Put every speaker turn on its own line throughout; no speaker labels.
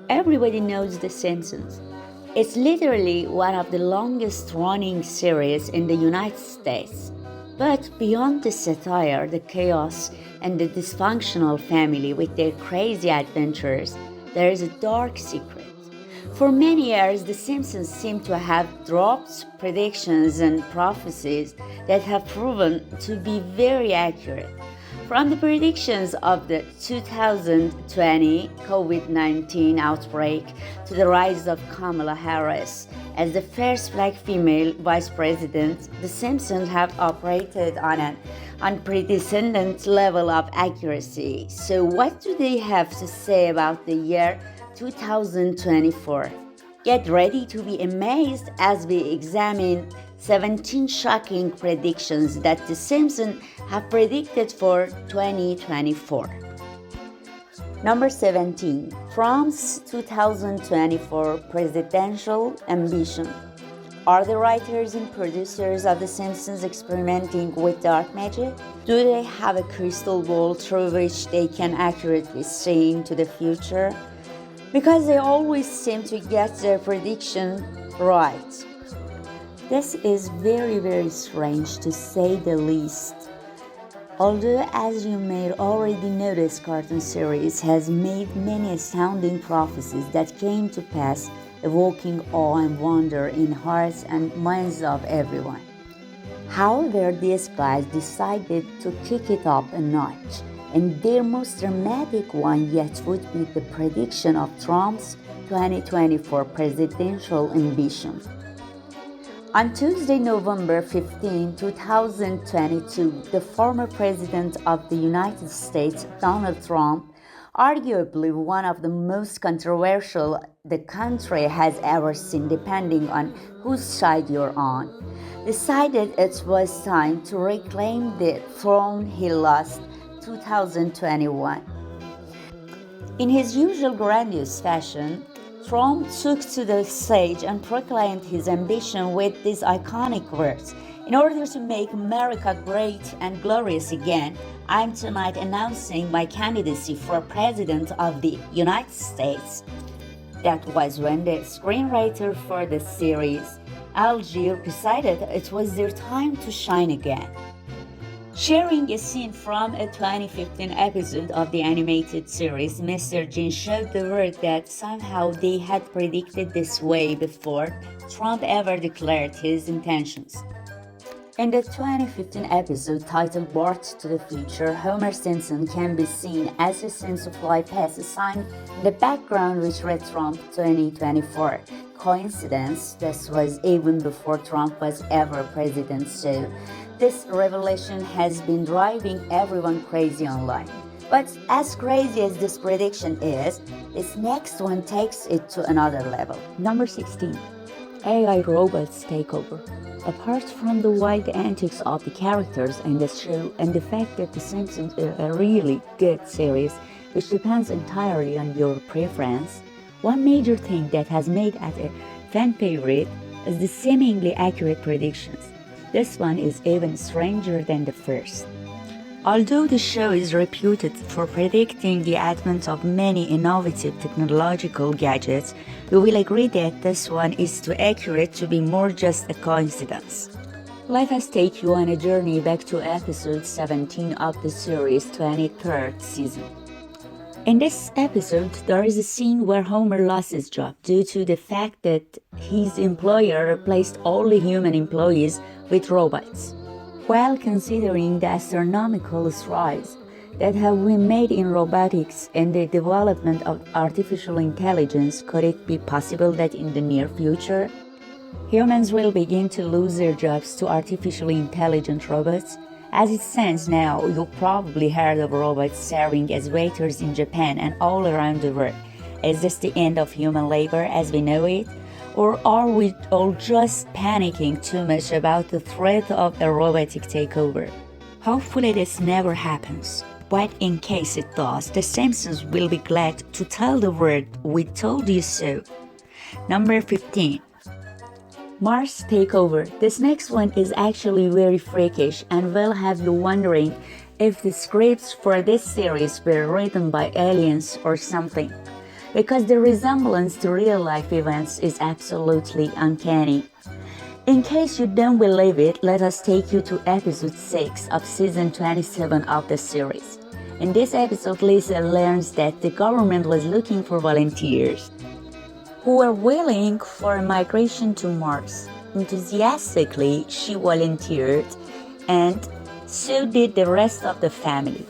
Everybody knows The Simpsons. It's literally one of the longest running series in the United States. But beyond the satire, the chaos, and the dysfunctional family with their crazy adventures, there is a dark secret. For many years, The Simpsons seem to have dropped predictions and prophecies that have proven to be very accurate. From the predictions of the 2020 COVID-19 outbreak to the rise of Kamala Harris as the first black female vice president, The Simpsons have operated on an unprecedented level of accuracy. So, what do they have to say about the year 2024? Get ready to be amazed as we examine 17 shocking predictions that The Simpsons have predicted for 2024. Number 17. Trump's 2024 presidential ambition. Are the writers and producers of The Simpsons experimenting with dark magic? Do they have a crystal ball through which they can accurately see into the future? Because they always seem to get their prediction right. This is very strange to say the least. Although, as you may already know, this cartoon series has made many astounding prophecies that came to pass, evoking awe and wonder in hearts and minds of everyone. However, these guys decided to kick it up a notch, and their most dramatic one yet would be the prediction of Trump's 2024 presidential ambition. On Tuesday, November 15, 2022, the former president of the United States, Donald Trump, arguably one of the most controversial the country has ever seen, depending on whose side you're on, decided it was time to reclaim the throne he lost 2021. In his usual grandiose fashion, Trump took to the stage and proclaimed his ambition with these iconic words. In order to make America great and glorious again, I'm tonight announcing my candidacy for President of the United States. That was when the screenwriter for the series, Al Jeer, decided it was their time to shine again. Sharing a scene from a 2015 episode of the animated series, Mr. Gene showed the world that somehow they had predicted this way before Trump ever declared his intentions. In the 2015 episode titled Bart to the Future, Homer Simpson can be seen as a sense of life has a sign in the background which read Trump 2024. Coincidence? This was even before Trump was ever president, so this revelation has been driving everyone crazy online. But as crazy as this prediction is, this next one takes it to another level. Number 16. AI robots take over. Apart from the wild antics of the characters in the show and the fact that The Simpsons is a really good series, which depends entirely on your preference, one major thing that has made it a fan favorite is the seemingly accurate predictions. This one is even stranger than the first. Although the show is reputed for predicting the advent of many innovative technological gadgets, we will agree that this one is too accurate to be more just a coincidence. Let us take you on a journey back to episode 17 of the series' 23rd season. In this episode, there is a scene where Homer lost his job due to the fact that his employer replaced all the human employees with robots. While considering the astronomical strides that have been made in robotics and the development of artificial intelligence, could it be possible that in the near future, humans will begin to lose their jobs to artificially intelligent robots? As it stands now, you've probably heard of robots serving as waiters in Japan and all around the world. Is this the end of human labor as we know it? Or are we all just panicking too much about the threat of a robotic takeover? Hopefully this never happens. But in case it does, The Simpsons will be glad to tell the world we told you so. Number 15. Mars takeover. This next one is actually very freakish and will have you wondering if the scripts for this series were written by aliens or something. because the resemblance to real-life events is absolutely uncanny. In case you don't believe it, let us take you to episode 6 of season 27 of the series. In this episode, Lisa learns that the government was looking for volunteers who were willing for a migration to Mars. Enthusiastically, she volunteered, and so did the rest of the family.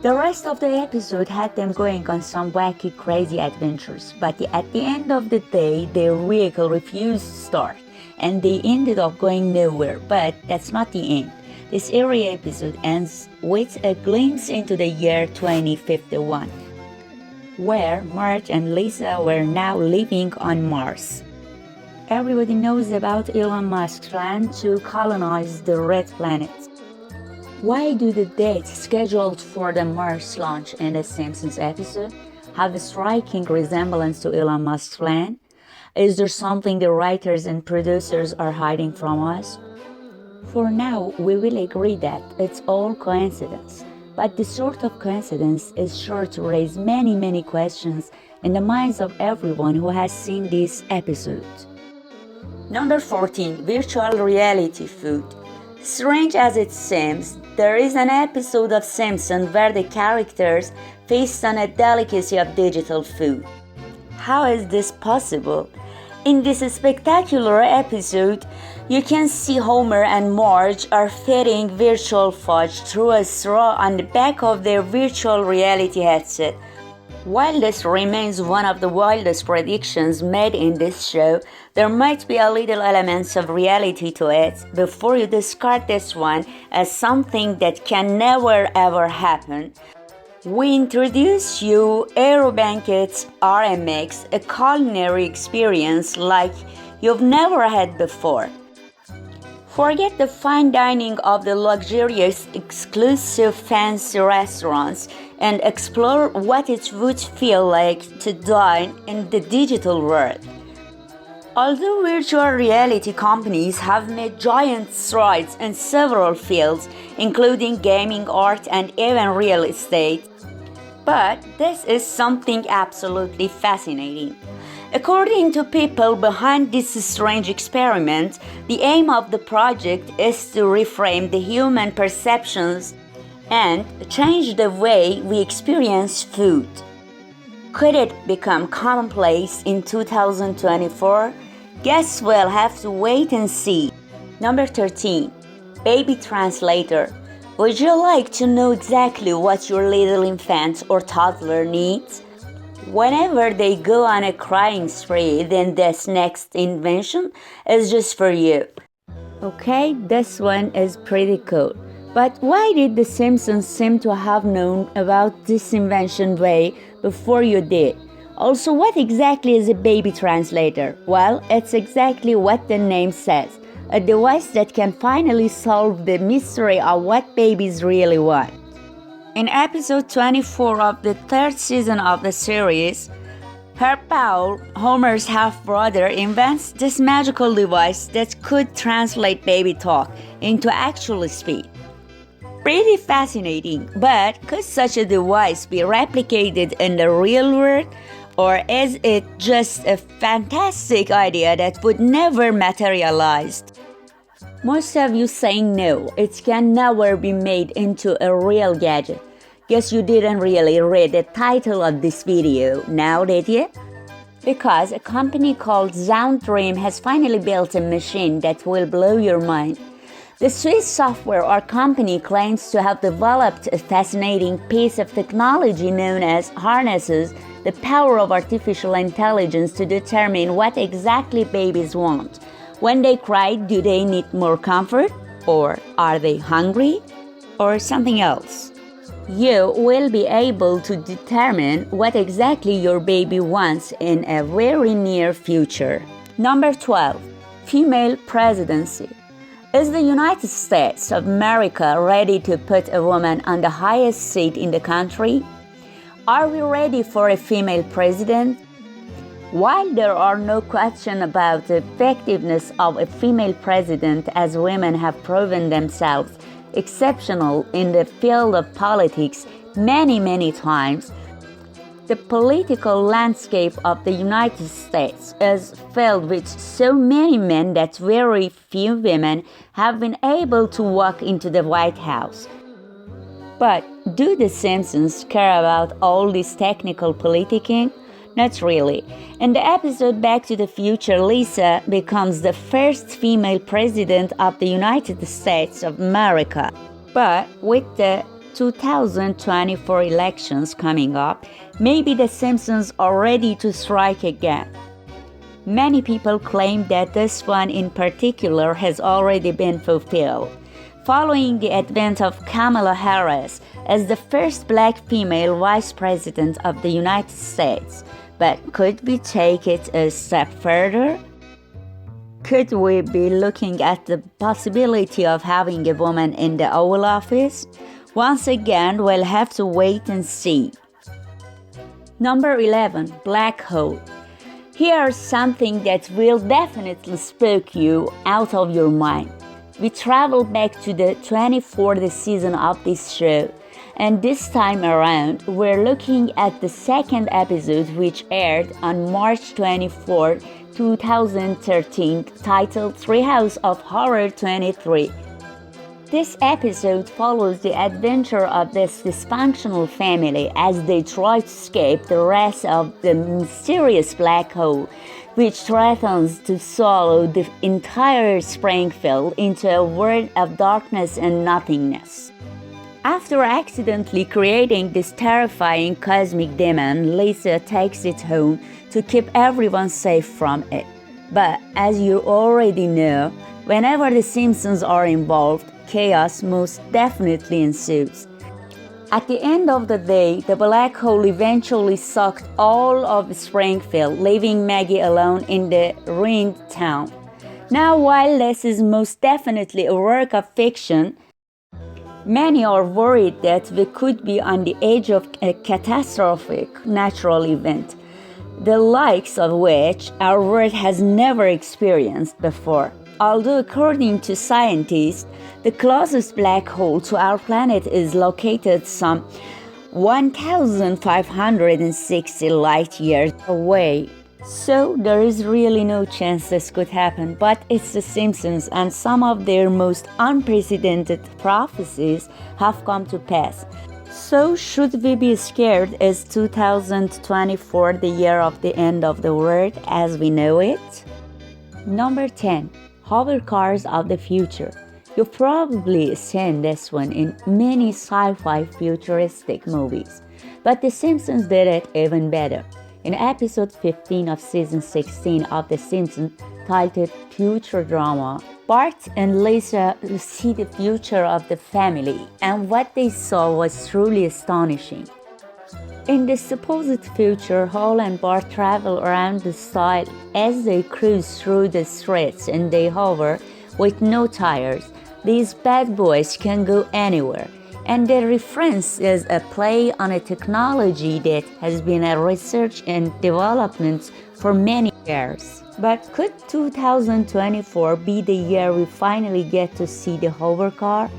The rest of the episode had them going on some wacky, crazy adventures, but at the end of the day, their vehicle refused to start, and they ended up going nowhere. But that's not the end. This eerie episode ends with a glimpse into the year 2051, where Marge and Lisa were now living on Mars. Everybody knows about Elon Musk's plan to colonize the red planet. Why do the dates scheduled for the Mars launch in the Simpsons episode have a striking resemblance to Elon Musk's plan? Is there something the writers and producers are hiding from us? For now, we will agree that it's all coincidence, but this sort of coincidence is sure to raise many questions in the minds of everyone who has seen this episode. Number 14. Virtual reality food. Strange as it seems, there is an episode of Simpsons where the characters feast on a delicacy of digital food. How is this possible? In this spectacular episode, you can see Homer and Marge are feeding virtual fudge through a straw on the back of their virtual reality headset. While this remains one of the wildest predictions made in this show, there might be a little elements of reality to it before you discard this one as something that can never ever happen. We introduce you Aerobanket's RMX, a culinary experience like you've never had before. Forget the fine dining of the luxurious, exclusive, fancy restaurants and explore what it would feel like to dine in the digital world. Although virtual reality companies have made giant strides in several fields, including gaming, art, and even real estate, but this is something absolutely fascinating. According to people behind this strange experiment, the aim of the project is to reframe the human perceptions and change the way we experience food. Could it become commonplace in 2024? Guess we'll have to wait and see. Number 13. Baby translator. Would you like to know exactly what your little infant or toddler needs? Whenever they go on a crying spree, then this next invention is just for you. Okay, this one is pretty cool. But why did the Simpsons seem to have known about this invention way before you did? Also, what exactly is a baby translator? Well, it's exactly what the name says. A device that can finally solve the mystery of what babies really want. In episode 24 of the third season of the series, Herb Powell, Homer's half-brother, invents this magical device that could translate baby talk into actual speech. Pretty fascinating, but could such a device be replicated in the real world? Or is it just a fantastic idea that would never materialize? Most of you saying no, it can never be made into a real gadget. Guess you didn't really read the title of this video, now did you? Because a company called Sound Dream has finally built a machine that will blow your mind. The Swiss software or company claims to have developed a fascinating piece of technology known as harnesses the power of artificial intelligence to determine what exactly babies want. When they cry, do they need more comfort? Or are they hungry? Or something else? You will be able to determine what exactly your baby wants in a very near future. Number 12. Female presidency. Is the United States of America ready to put a woman on the highest seat in the country? Are we ready for a female president? While there are no question about the effectiveness of a female president, as women have proven themselves exceptional in the field of politics many times, The political landscape of the United States is filled with so many men that very few women have been able to walk into the White House. But do the Simpsons care about all this technical politicking? Not really. In the episode Back to the Future, Lisa becomes the first female president of the United States of America. But with the 2024 elections coming up, maybe the Simpsons are ready to strike again. Many people claim that this one in particular has already been fulfilled. Following the advent of Kamala Harris as the first black female vice president of the United States. But could we take it a step further? Could we be looking at the possibility of having a woman in the Oval Office? Once again, we'll have to wait and see. Number 11. Black hole. Here's something that will definitely spook you out of your mind. We travel back to the 24th season of this show, and this time around, we're looking at the second episode which aired on March 24, 2013, titled Treehouse of Horror 23. This episode follows the adventure of this dysfunctional family as they try to escape the rest of the mysterious black hole, which threatens to swallow the entire Springfield into a world of darkness and nothingness. After accidentally creating this terrifying cosmic demon, Lisa takes it home to keep everyone safe from it. But as you already know, whenever the Simpsons are involved, chaos most definitely ensues. At the end of the day, the black hole eventually sucked all of Springfield, leaving Maggie alone in the ruined town. Now, while this is most definitely a work of fiction, many are worried that we could be on the edge of a catastrophic natural event, the likes of which our world has never experienced before. Although according to scientists, the closest black hole to our planet is located some 1,560 light years away. So there is really no chance this could happen, but it's The Simpsons and some of their most unprecedented prophecies have come to pass. So should we be scared? Is 2024 the year of the end of the world as we know it? Number 10. Hover cars of the future. You've probably seen this one in many sci-fi futuristic movies, but The Simpsons did it even better. In episode 15 of season 16 of The Simpsons, titled Future Drama, Bart and Lisa see the future of the family, and what they saw was truly astonishing. In the supposed future, Hal and Bart travel around the site as they cruise through the streets and they hover with no tires. These bad boys can go anywhere, and the reference is a play on a technology that has been a research and development for many years. But could 2024 be the year we finally get to see the hover car?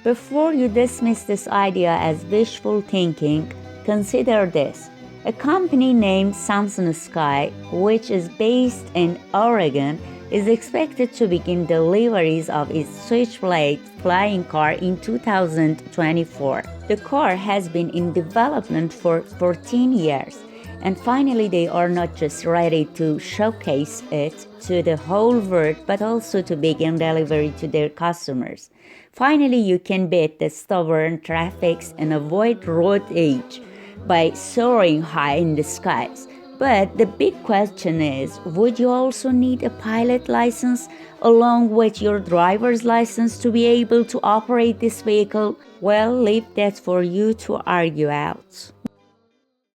Before you dismiss this idea as wishful thinking, consider this. A company named Samsung Sky, which is based in Oregon, is expected to begin deliveries of its Switchblade flying car in 2024. The car has been in development for 14 years, and finally they are not just ready to showcase it to the whole world, but also to begin delivery to their customers. Finally, you can beat the stubborn traffic and avoid road rage by soaring high in the skies. But the big question is, would you also need a pilot license along with your driver's license to be able to operate this vehicle? Well, leave that for you to argue out.